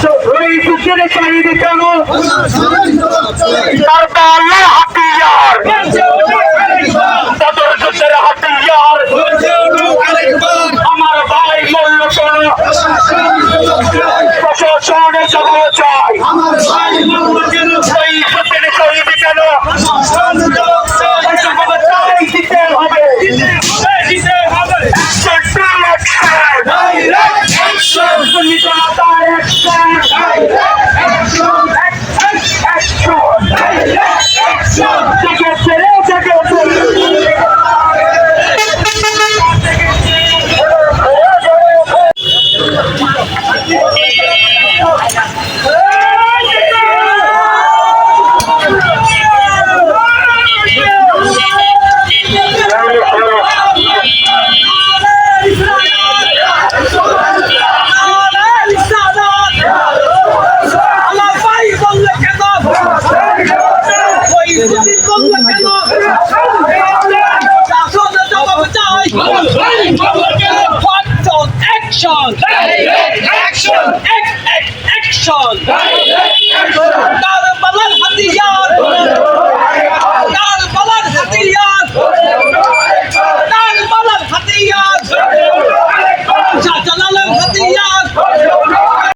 ওই যুদ্ধের শহীদ কেন কারবালার হাতিয়ার বদর যুদ্ধের হাতিয়ার আমার ভাই মূল্য কেন প্রশাসনের জবাব চাই ওই যুদ্ধের শহীদ কেন দিতে হবে Action!